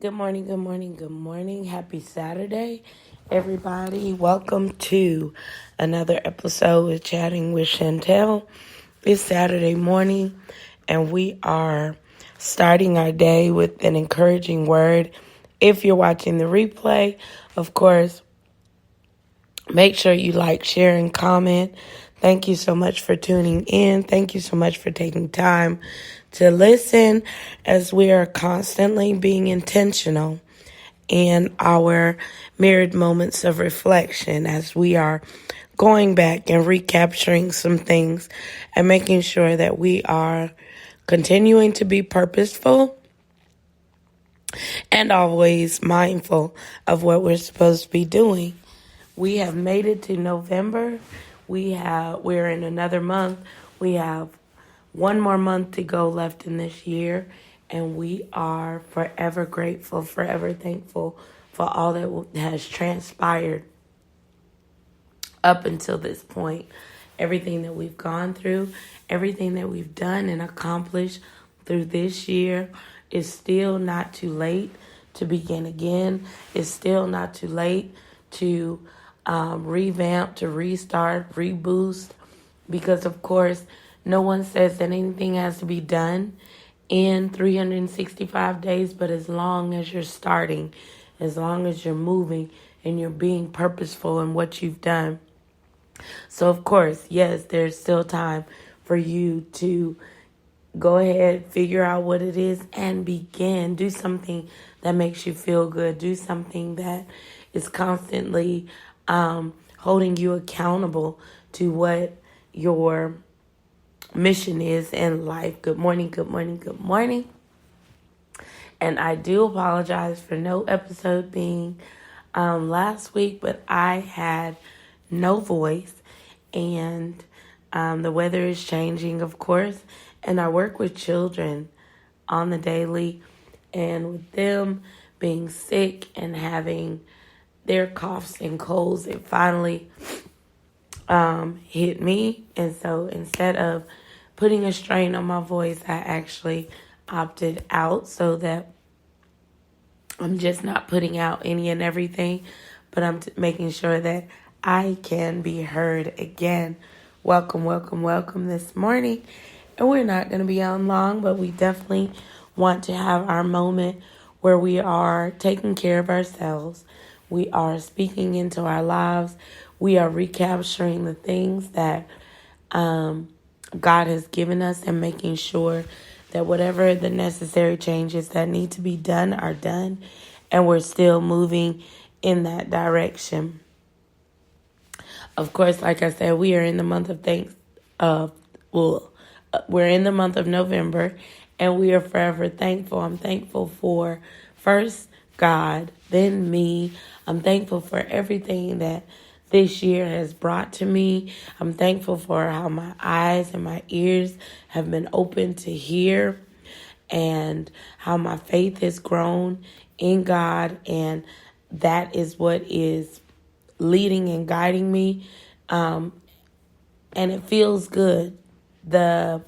Good morning, good morning, good morning. Happy Saturday, everybody. Welcome to another episode of Chatting with Chantel. It's Saturday morning, and we are starting our day with an encouraging word. If you're watching the replay, of course, make sure you like, share, and comment. Thank you so much for tuning in. Thank you so much for taking time to listen as we are constantly being intentional in our mirrored moments of reflection as we are going back and recapturing some things and making sure that we are continuing to be purposeful and always mindful of what we're supposed to be doing. We have made it to November. We're in another month. We have one more month to go left in this year, and we are forever grateful, forever thankful for all that has transpired up until this point. Everything that we've gone through, everything that we've done and accomplished through this year. Is still not too late to begin again. It's still not too late to revamp, to restart, reboost, because of course no one says that anything has to be done in 365 days, but as long as you're starting, as long as you're moving and you're being purposeful in what you've done. So of course, yes, there's still time for you to go ahead, figure out what it is, and begin. Do something that makes you feel good. Do something that is constantly holding you accountable to what your mission is in life. Good morning, good morning, good morning. And I do apologize for no episode being last week, but I had no voice, and the weather is changing, of course, and I work with children on the daily, and with them being sick and having their coughs and colds, it finally hit me. And so instead of putting a strain on my voice, I actually opted out so that I'm just not putting out any and everything, but I'm making sure that I can be heard again. Welcome, welcome, welcome this morning. And we're not going to be on long, but we definitely want to have our moment where we are taking care of ourselves. We are speaking into our lives. We are recapturing the things that God has given us and making sure that whatever the necessary changes that need to be done are done. And we're still moving in that direction. Of course, like I said, we are in the month of we're in the month of November, and we are forever thankful. I'm thankful for first God, then me. I'm thankful for everything that this year has brought to me. I'm thankful for how my eyes and my ears have been open to hear, and how my faith has grown in God, and that is what is leading and guiding me. And it feels good. The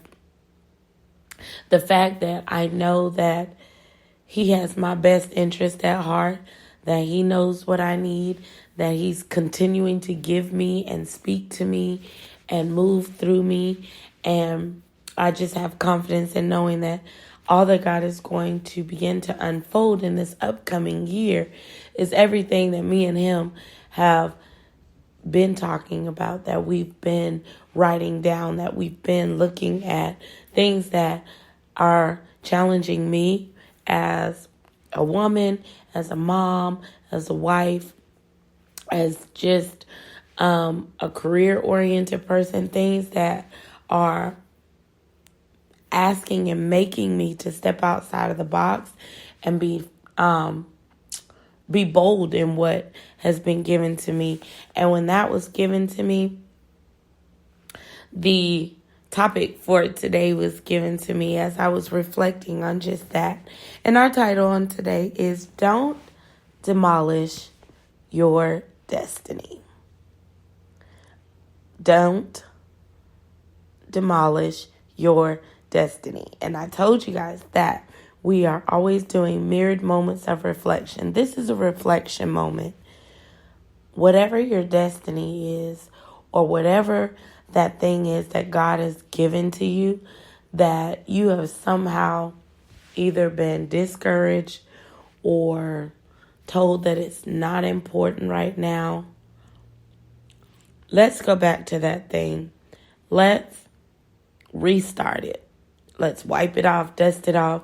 fact that I know that He has my best interest at heart, that He knows what I need, that He's continuing to give me and speak to me and move through me. And I just have confidence in knowing that all that God is going to begin to unfold in this upcoming year is everything that me and Him have been talking about, that we've been writing down, that we've been looking at, things that are challenging me as a woman, as a mom, as a wife, as just a career-oriented person, things that are asking and making me to step outside of the box and be bold in what has been given to me. And when that was given to me, the topic for today was given to me as I was reflecting on just that. And our title on today is Don't Demolish Your Destiny. Don't demolish your destiny. And I told you guys that We are always doing mirrored moments of reflection. This is a reflection moment. Whatever your destiny is, or whatever that thing is that God has given to you, that you have somehow either been discouraged or told that it's not important right now. Let's go back to that thing. Let's restart it. Let's wipe it off, dust it off,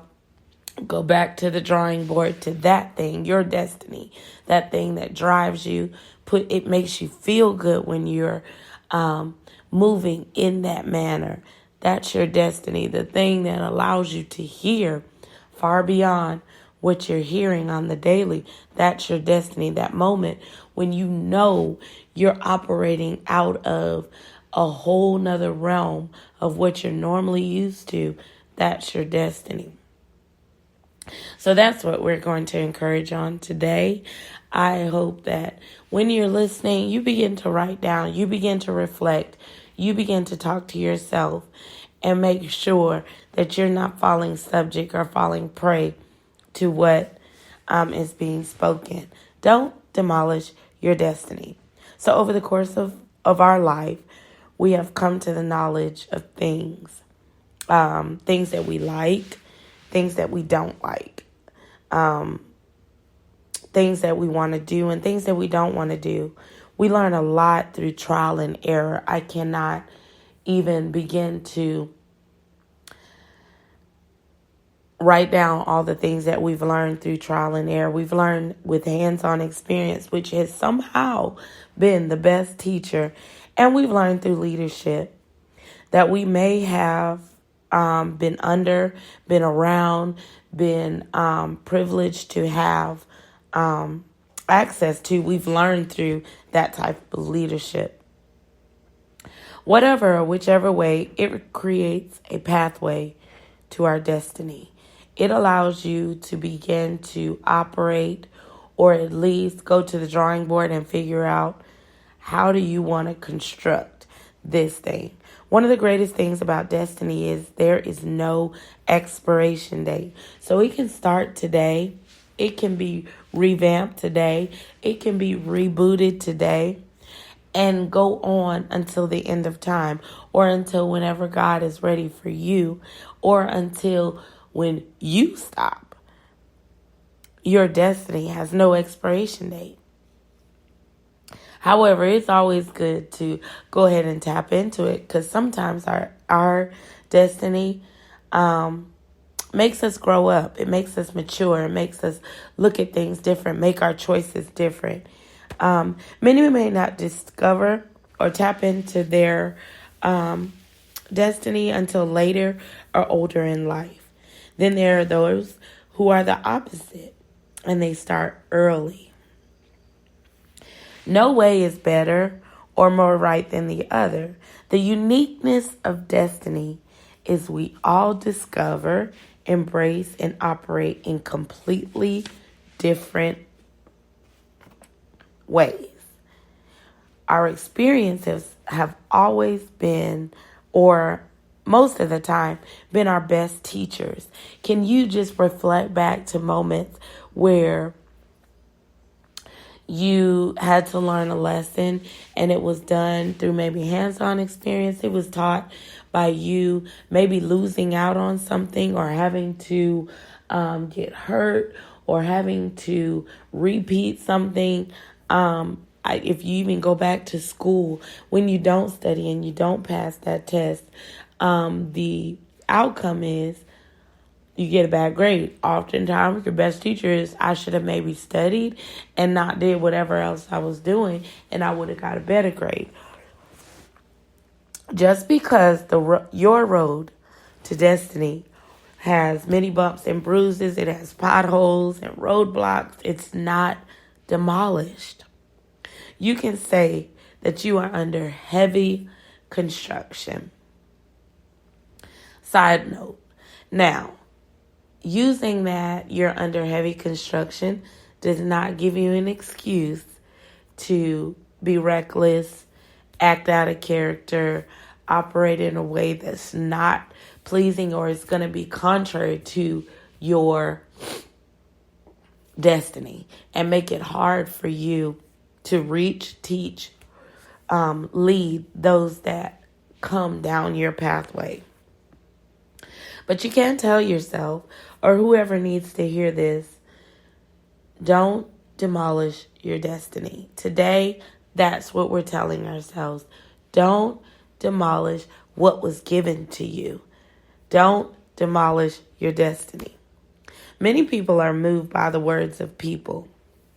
go back to the drawing board, to that thing, your destiny, that thing that drives you. It makes you feel good when you're moving in that manner. That's your destiny, the thing that allows you to hear far beyond what you're hearing on the daily. That's your destiny, that moment when you know you're operating out of a whole nother realm of what you're normally used to. That's your destiny. So that's what we're going to encourage on today. I hope that when you're listening, you begin to write down, you begin to reflect, you begin to talk to yourself and make sure that you're not falling subject or falling prey to what is being spoken. Don't demolish your destiny. So over the course of our life, we have come to the knowledge of things that we like, things that we don't like, things that we want to do and things that we don't want to do. We learn a lot through trial and error. I cannot even begin to write down all the things that we've learned through trial and error. We've learned with hands-on experience, which has somehow been the best teacher. And we've learned through leadership that we may have been around, been privileged to have access to. We've learned through that type of leadership. Whatever or whichever way, it creates a pathway to our destiny. It allows you to begin to operate, or at least go to the drawing board and figure out, how do you want to construct this thing? One of the greatest things about destiny is there is no expiration date. So it can start today. It can be revamped today. It can be rebooted today and go on until the end of time, or until whenever God is ready for you, or until when you stop. Your destiny has no expiration date. However, it's always good to go ahead and tap into it, because sometimes our destiny makes us grow up. It makes us mature. It makes us look at things different, make our choices different. Many may not discover or tap into their destiny until later or older in life. Then there are those who are the opposite, and they start early. No way is better or more right than the other. The uniqueness of destiny is we all discover, embrace, and operate in completely different ways. Our experiences have always been, or most of the time, been our best teachers. Can you just reflect back to moments where you had to learn a lesson and it was done through maybe hands-on experience? It was taught by you maybe losing out on something, or having to get hurt, or having to repeat something. If you even go back to school, when you don't study and you don't pass that test, the outcome is you get a bad grade. Oftentimes, your best teacher is, I should have maybe studied and not did whatever else I was doing, and I would have got a better grade. Just because your road to destiny has many bumps and bruises, it has potholes and roadblocks, it's not demolished. You can say that you are under heavy construction. Side note. Now, using that you're under heavy construction does not give you an excuse to be reckless, act out of character, operate in a way that's not pleasing, or is going to be contrary to your destiny and make it hard for you to reach, teach, lead those that come down your pathway. But you can't tell yourself, or whoever needs to hear this, don't demolish your destiny. Today, that's what we're telling ourselves. Don't demolish what was given to you. Don't demolish your destiny. Many people are moved by the words of people,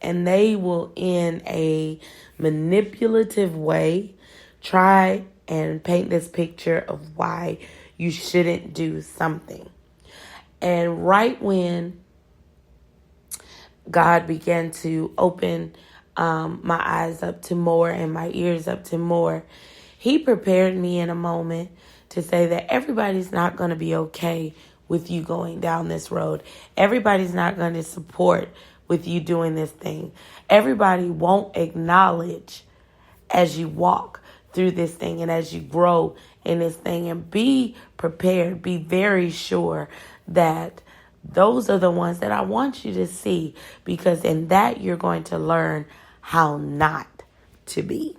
and they will, in a manipulative way, try and paint this picture of why you shouldn't do something. And right when God began to open my eyes up to more and my ears up to more, He prepared me in a moment to say that everybody's not going to be okay with you going down this road. Everybody's not going to support with you doing this thing. Everybody won't acknowledge as you walk through this thing and as you grow in this thing. And be prepared, be very sure that those are the ones that I want you to see, because in that you're going to learn how not to be.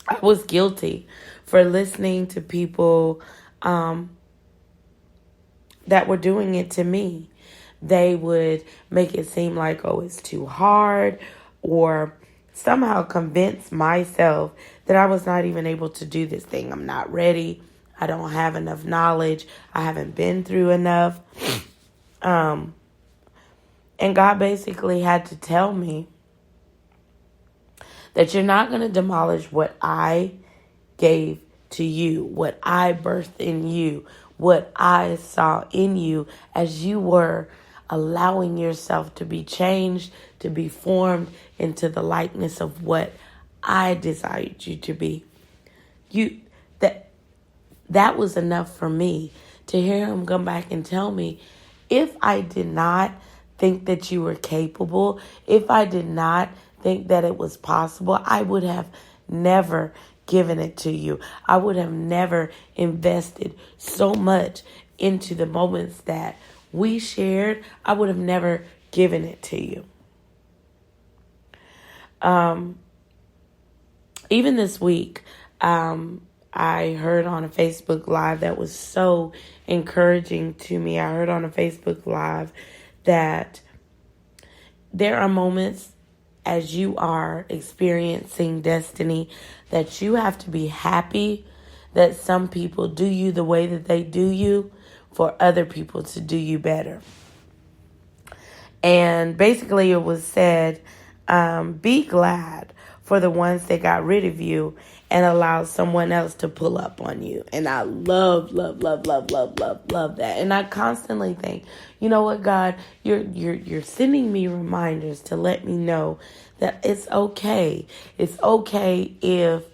I was guilty for listening to people that were doing it to me. They would make it seem like, oh, it's too hard, or somehow convince myself that I was not even able to do this thing. I'm not ready. I don't have enough knowledge. I haven't been through enough. And God basically had to tell me that you're not going to demolish what I gave to you, what I birthed in you, what I saw in you as you were allowing yourself to be changed, to be formed into the likeness of what I desired you to be. That was enough for me to hear Him come back and tell me, if I did not think that you were capable, if I did not think that it was possible, I would have never given it to you. I would have never invested so much into the moments that we shared. I would have never given it to you. Even this week, I heard on a Facebook Live that was so encouraging to me. I heard on a Facebook Live that there are moments as you are experiencing destiny that you have to be happy that some people do you the way that they do you for other people to do you better. And basically it was said, be glad for the ones that got rid of you and allowed someone else to pull up on you. And I love that. And I constantly think, you know what, God, you're sending me reminders to let me know that it's okay. It's okay if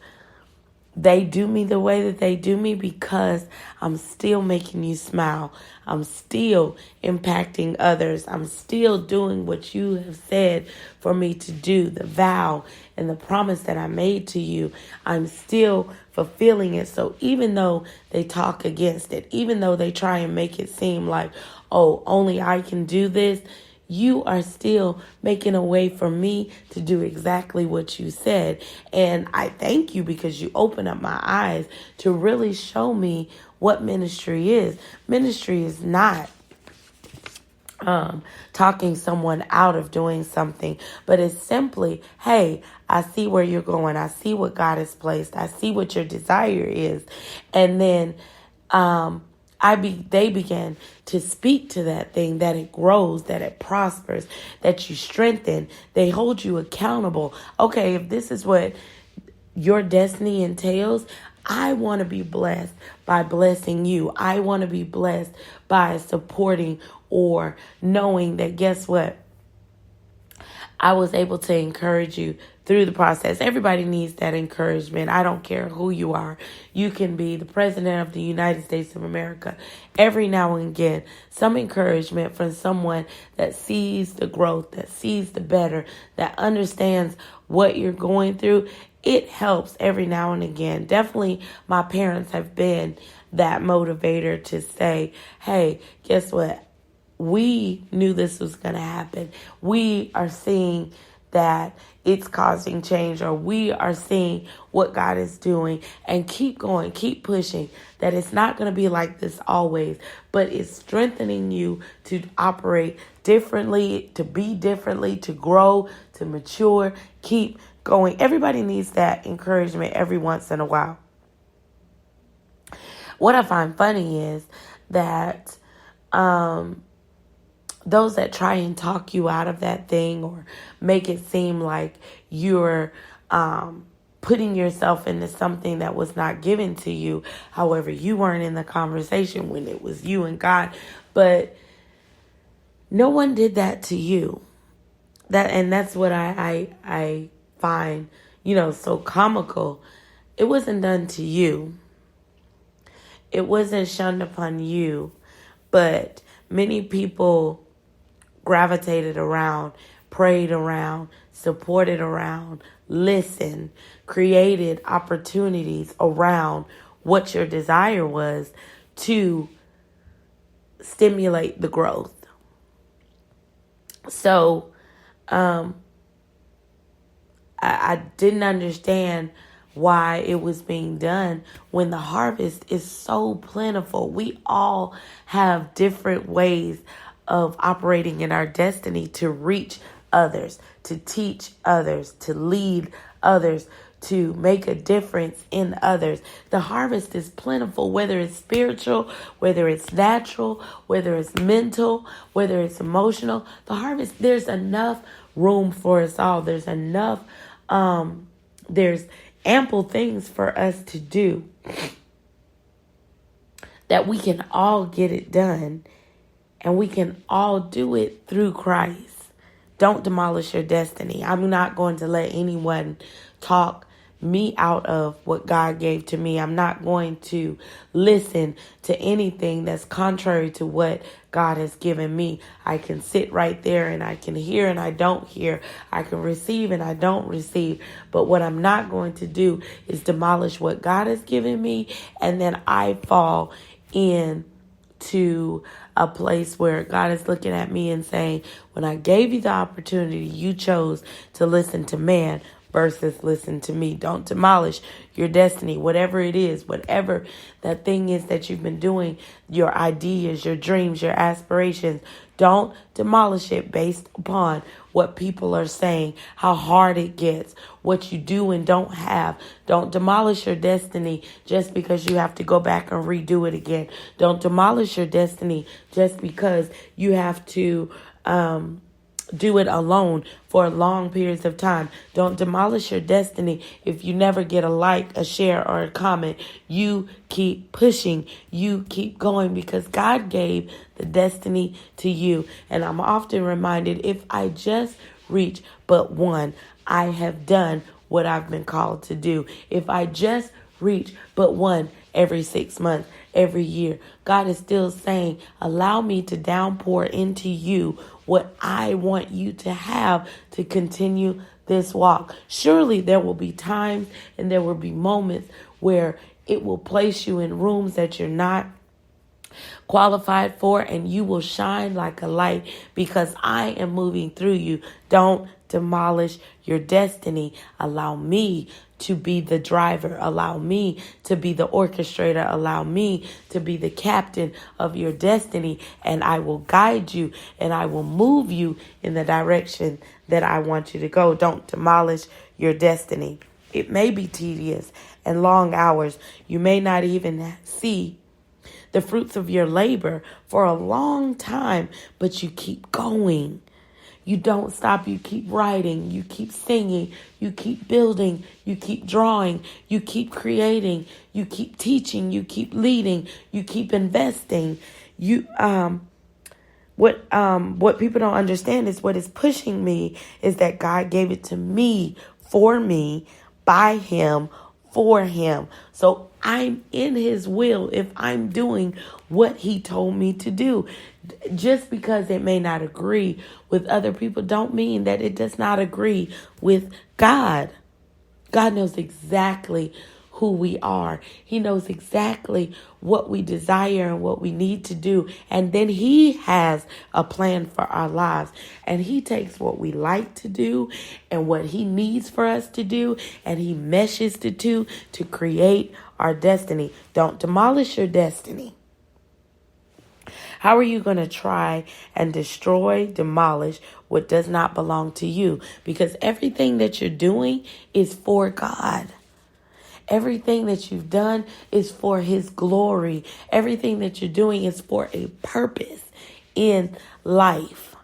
they do me the way that they do me, because I'm still making you smile. I'm still impacting others. I'm still doing what you have said for me to do. The vow and the promise that I made to you, I'm still fulfilling it. So even though they talk against it, even though they try and make it seem like, oh, only I can do this, you are still making a way for me to do exactly what you said. And I thank you because you open up my eyes to really show me what ministry is. Ministry is not talking someone out of doing something, but it's simply, hey, I see where you're going. I see what God has placed. I see what your desire is. And then they began to speak to that thing, that it grows, that it prospers, that you strengthen. They hold you accountable. Okay, if this is what your destiny entails, I want to be blessed by blessing you. I want to be blessed by supporting or knowing that, guess what? I was able to encourage you through the process. Everybody needs that encouragement. I don't care who you are. You can be the president of the United States of America. Every now and again, some encouragement from someone that sees the growth, that sees the better, that understands what you're going through. It helps every now and again. Definitely my parents have been that motivator to say, hey, guess what? we knew this was going to happen. We are seeing that it's causing change, or we are seeing what God is doing, and keep going, keep pushing, that it's not going to be like this always, but it's strengthening you to operate differently, to be differently, to grow, to mature. Keep going. Everybody needs that encouragement every once in a while. What I find funny is that those that try and talk you out of that thing, or make it seem like you're putting yourself into something that was not given to you. However, you weren't in the conversation when it was you and God. But no one did that to you. That's what I find, so comical. It wasn't done to you. It wasn't shunned upon you. But many people gravitated around, prayed around, supported around, listened, created opportunities around what your desire was to stimulate the growth. So I didn't understand why it was being done when the harvest is so plentiful. We all have different ways of operating in our destiny to reach others, to teach others, to lead others, to make a difference in others. The harvest is plentiful, whether it's spiritual, whether it's natural, whether it's mental, whether it's emotional. The harvest, there's enough room for us all. There's enough, there's ample things for us to do that we can all get it done, and we can all do it through Christ. Don't demolish your destiny. I'm not going to let anyone talk me out of what God gave to me. I'm not going to listen to anything that's contrary to what God has given me. I can sit right there and I can hear and I don't hear. I can receive and I don't receive. But what I'm not going to do is demolish what God has given me, and then I fall into a place where God is looking at me and saying, when I gave you the opportunity, you chose to listen to man versus listen to me. Don't demolish your destiny, whatever it is, whatever that thing is that you've been doing, your ideas, your dreams, your aspirations. Don't demolish it based upon what people are saying, how hard it gets, what you do and don't have. Don't demolish your destiny just because you have to go back and redo it again. Don't demolish your destiny just because you have to do it alone for long periods of time. Don't demolish your destiny if you never get a like, a share, or a comment. You keep pushing. You keep going, because God gave the destiny to you. And I'm often reminded, if I just reach but one, I have done what I've been called to do. If I just reach but one every 6 months, every year, God is still saying, allow me to downpour into you what I want you to have to continue this walk. Surely there will be times and there will be moments where it will place you in rooms that you're not qualified for, and you will shine like a light because I am moving through you. Don't demolish your destiny. Allow me to be the driver. Allow me to be the orchestrator. Allow me to be the captain of your destiny, and I will guide you and I will move you in the direction that I want you to go. Don't demolish your destiny. It may be tedious and long hours. You may not even see the fruits of your labor for a long time, but you keep going. You don't stop. You keep writing. You keep singing. You keep building. You keep drawing. You keep creating. You keep teaching. You keep leading. You keep investing. What people don't understand is what is pushing me is that God gave it to me, for me, by him, for him. So I'm in his will if I'm doing what he told me to do. Just because it may not agree with other people don't mean that it does not agree with God. God knows exactly who we are. He knows exactly what we desire and what we need to do. And then he has a plan for our lives. And he takes what we like to do and what he needs for us to do, and he meshes the two to create our destiny. Don't demolish your destiny. How are you going to try and demolish what does not belong to you? Because everything that you're doing is for God. Everything that you've done is for his glory. Everything that you're doing is for a purpose in life.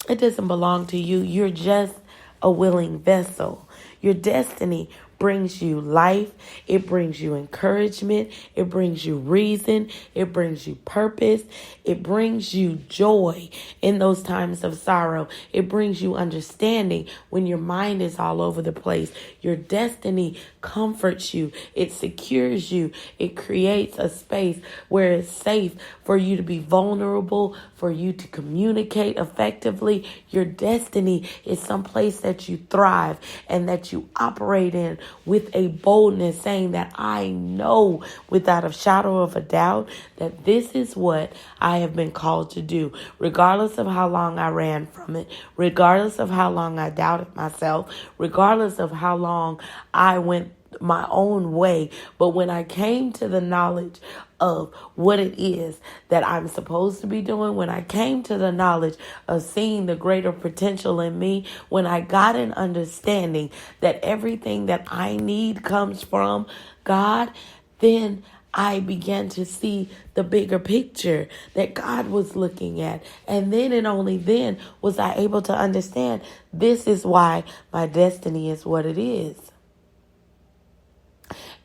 It doesn't belong to you. You're just a willing vessel. Your destiny brings you life. It brings you encouragement. It brings you reason. It brings you purpose. It brings you joy in those times of sorrow. It brings you understanding when your mind is all over the place. Your destiny comforts you. It secures you. It creates a space where it's safe for you to be vulnerable, for you to communicate effectively. Your destiny is someplace that you thrive and that you operate in with a boldness, saying that I know without a shadow of a doubt that this is what I have been called to do, regardless of how long I ran from it, regardless of how long I doubted myself, regardless of how long I went my own way. But when I came to the knowledge of what it is that I'm supposed to be doing, when I came to the knowledge of seeing the greater potential in me, when I got an understanding that everything that I need comes from God, then I began to see the bigger picture that God was looking at. And then and only then was I able to understand this is why my destiny is what it is.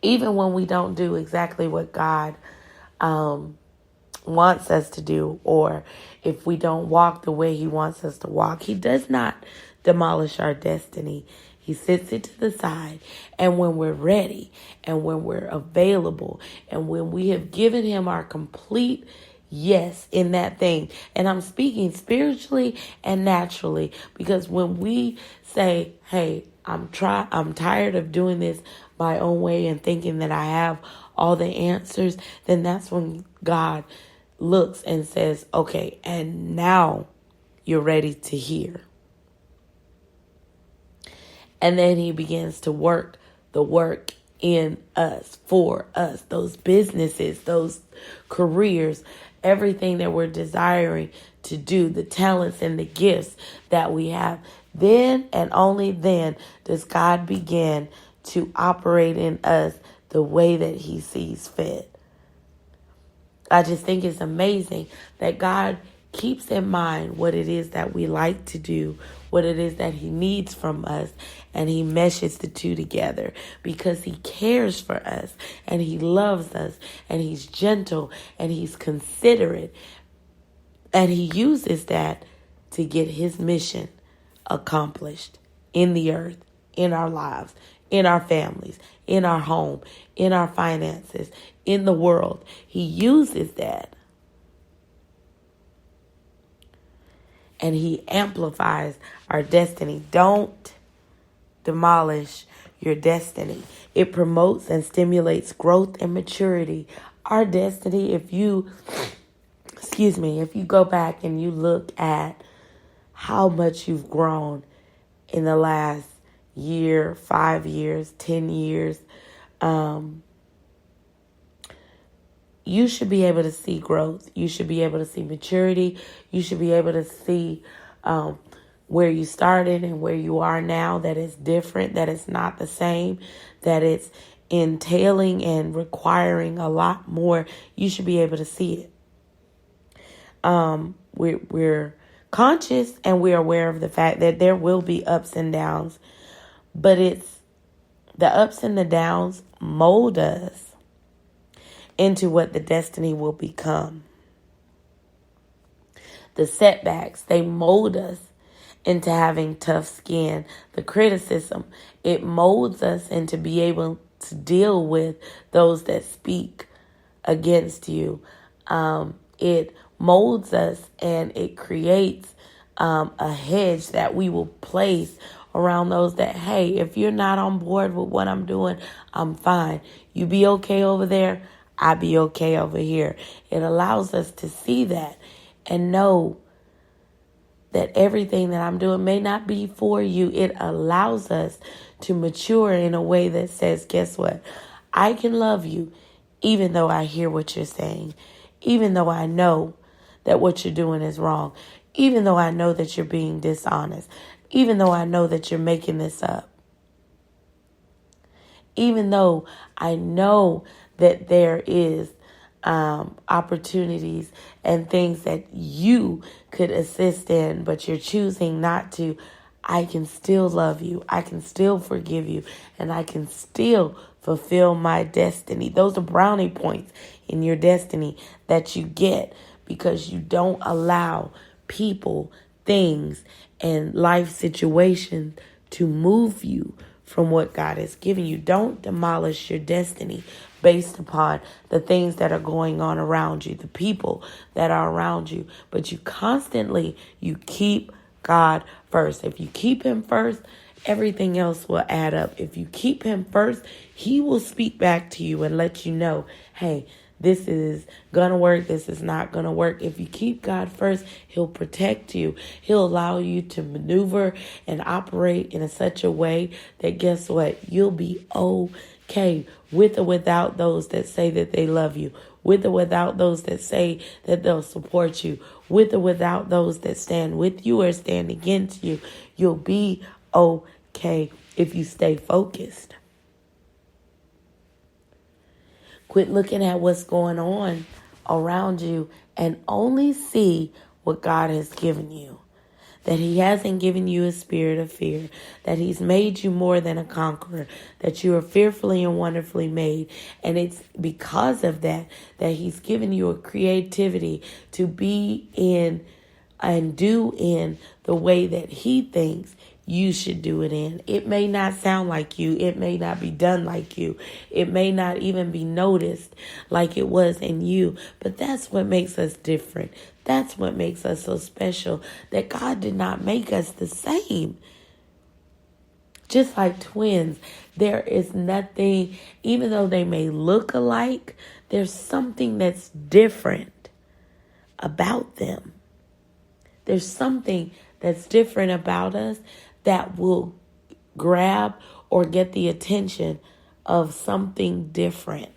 Even when we don't do exactly what God wants us to do, or if we don't walk the way he wants us to walk, he does not demolish our destiny. He sits it to the side. And when we're ready and when we're available and when we have given him our complete yes in that thing, and I'm speaking spiritually and naturally, because when we say, hey, I'm tired of doing this my own way and thinking that I have all the answers, then that's when God looks and says, okay, and now you're ready to hear. And then he begins to work the work in us, for us, those businesses, those careers, everything that we're desiring to do, the talents and the gifts that we have. Then and only then does God begin to operate in us the way that he sees fit. I just think it's amazing that God keeps in mind what it is that we like to do, what it is that he needs from us, and he meshes the two together because he cares for us and he loves us and he's gentle and he's considerate, and he uses that to get his mission accomplished in the earth, in our lives, in our families, in our home, in our finances, in the world. He uses that. And he amplifies our destiny. Don't demolish your destiny. It promotes and stimulates growth and maturity. Our destiny, if you go back and you look at how much you've grown in the last year, 5 years, 10 years, you should be able to see growth. You should be able to see maturity. You should be able to see where you started and where you are now, that it's different, that it's not the same, that it's entailing and requiring a lot more. You should be able to see it. We're conscious and we're aware of the fact that there will be ups and downs, but it's the ups and the downs mold us into what the destiny will become. The setbacks, they mold us into having tough skin. The criticism, it molds us into be able to deal with those that speak against you. It molds us and it creates a hedge that we will place around those that, hey, if you're not on board with what I'm doing, I'm fine. You be okay over there, I be okay over here. It allows us to see that and know that everything that I'm doing may not be for you. It allows us to mature in a way that says, guess what? I can love you even though I hear what you're saying, even though I know that what you're doing is wrong, even though I know that you're being dishonest, even though I know that you're making this up, even though I know that there is opportunities and things that you could assist in, but you're choosing not to. I can still love you. I can still forgive you. And I can still fulfill my destiny. Those are brownie points in your destiny that you get because you don't allow people, things, and life situations to move you from what God has given you. Don't demolish your destiny based upon the things that are going on around you, the people that are around you. But you keep God first. If you keep him first, everything else will add up. If you keep him first, he will speak back to you and let you know, hey, this is going to work. This is not going to work. If you keep God first, he'll protect you. He'll allow you to maneuver and operate in such a way that guess what? You'll be okay with or without those that say that they love you, with or without those that say that they'll support you, with or without those that stand with you or stand against you. You'll be okay if you stay focused. Quit looking at what's going on around you and only see what God has given you. That he hasn't given you a spirit of fear. That he's made you more than a conqueror. That you are fearfully and wonderfully made. And it's because of that he's given you a creativity to be in and do in the way that he thinks you should do it in. It may not sound like you. It may not be done like you. It may not even be noticed like it was in you. But that's what makes us different. That's what makes us so special. That God did not make us the same. Just like twins, there is nothing, even though they may look alike, there's something that's different about them. There's something that's different about us that will grab or get the attention of something different.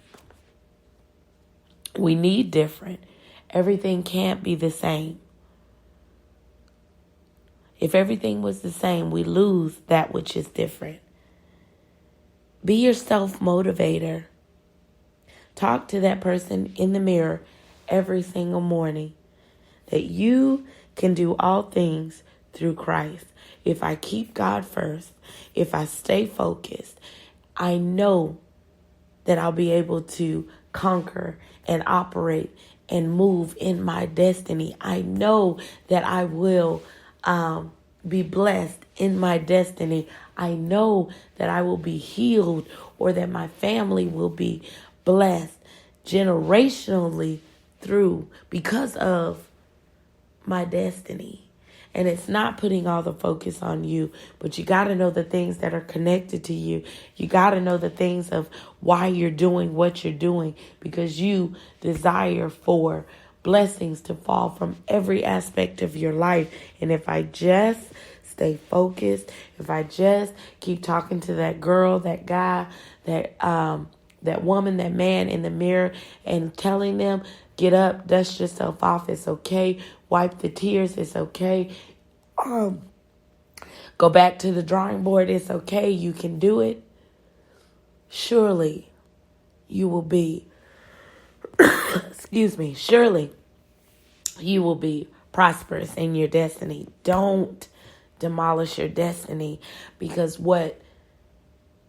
We need different. Everything can't be the same. If everything was the same, we lose that which is different. Be your self-motivator. Talk to that person in the mirror every single morning that you can do all things through Christ. If I keep God first, if I stay focused, I know that I'll be able to conquer and operate and move in my destiny. I know that I will be blessed in my destiny. I know that I will be healed or that my family will be blessed generationally because of my destiny. And it's not putting all the focus on you, but you got to know the things that are connected to you. You got to know the things of why you're doing what you're doing, because you desire for blessings to fall from every aspect of your life. And if I just stay focused, if I just keep talking to that girl, that guy, that woman, that man in the mirror and telling them, get up, dust yourself off, it's okay. Wipe the tears, it's okay. Go back to the drawing board, it's okay. You can do it. Surely you will be, surely you will be prosperous in your destiny. Don't demolish your destiny because what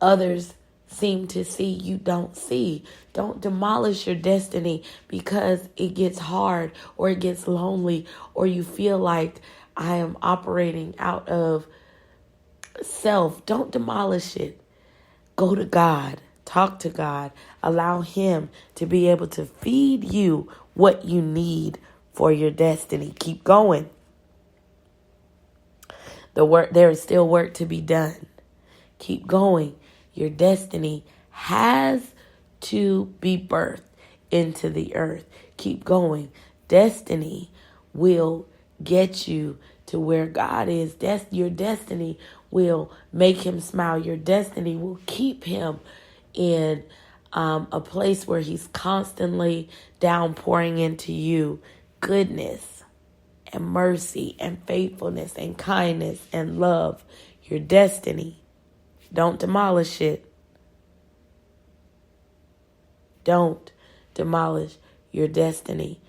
others seem to see, you don't see. Don't demolish your destiny because it gets hard or it gets lonely or you feel like I am operating out of self. Don't demolish it. Go to God. Talk to God. Allow him to be able to feed you what you need for your destiny. Keep going. There is still work to be done. Keep going. Your destiny has to be birthed into the earth. Keep going. Destiny will get you to where God is. Your destiny will make him smile. Your destiny will keep him in a place where he's constantly downpouring into you goodness and mercy and faithfulness and kindness and love. Your destiny. Don't demolish it. Don't demolish your destiny.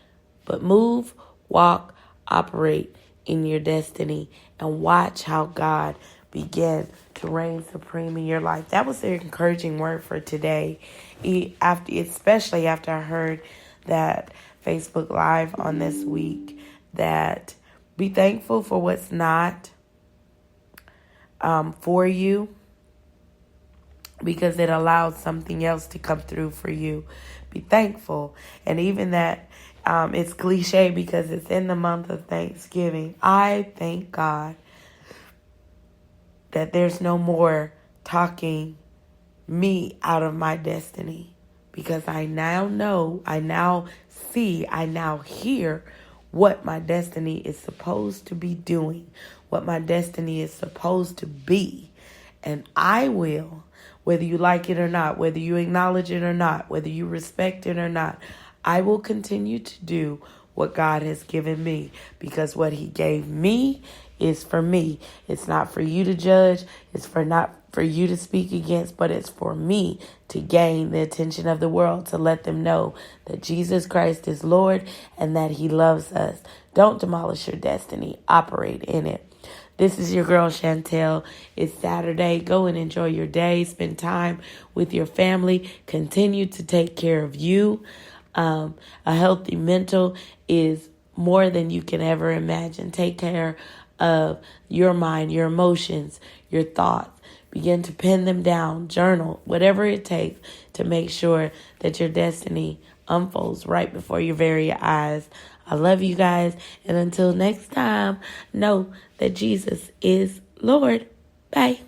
But move, walk, operate in your destiny and watch how God begin to reign supreme in your life. That was an encouraging word for today, especially after I heard that Facebook Live on this week, that be thankful for what's not for you, because it allows something else to come through for you. Be thankful. And even that, it's cliche because it's in the month of Thanksgiving. I thank God that there's no more talking me out of my destiny, because I now know, I now see, I now hear what my destiny is supposed to be doing, what my destiny is supposed to be. And I will, whether you like it or not, whether you acknowledge it or not, whether you respect it or not, I will continue to do what God has given me, because what he gave me is for me. It's not for you to judge. It's not for you to speak against, but it's for me to gain the attention of the world, to let them know that Jesus Christ is Lord and that he loves us. Don't demolish your destiny. Operate in it. This is your girl, Chantel. It's Saturday. Go and enjoy your day. Spend time with your family. Continue to take care of you. A healthy mental is more than you can ever imagine. Take care of your mind, your emotions, your thoughts. Begin to pen them down, journal, whatever it takes to make sure that your destiny unfolds right before your very eyes. I love you guys. And until next time, know that Jesus is Lord. Bye.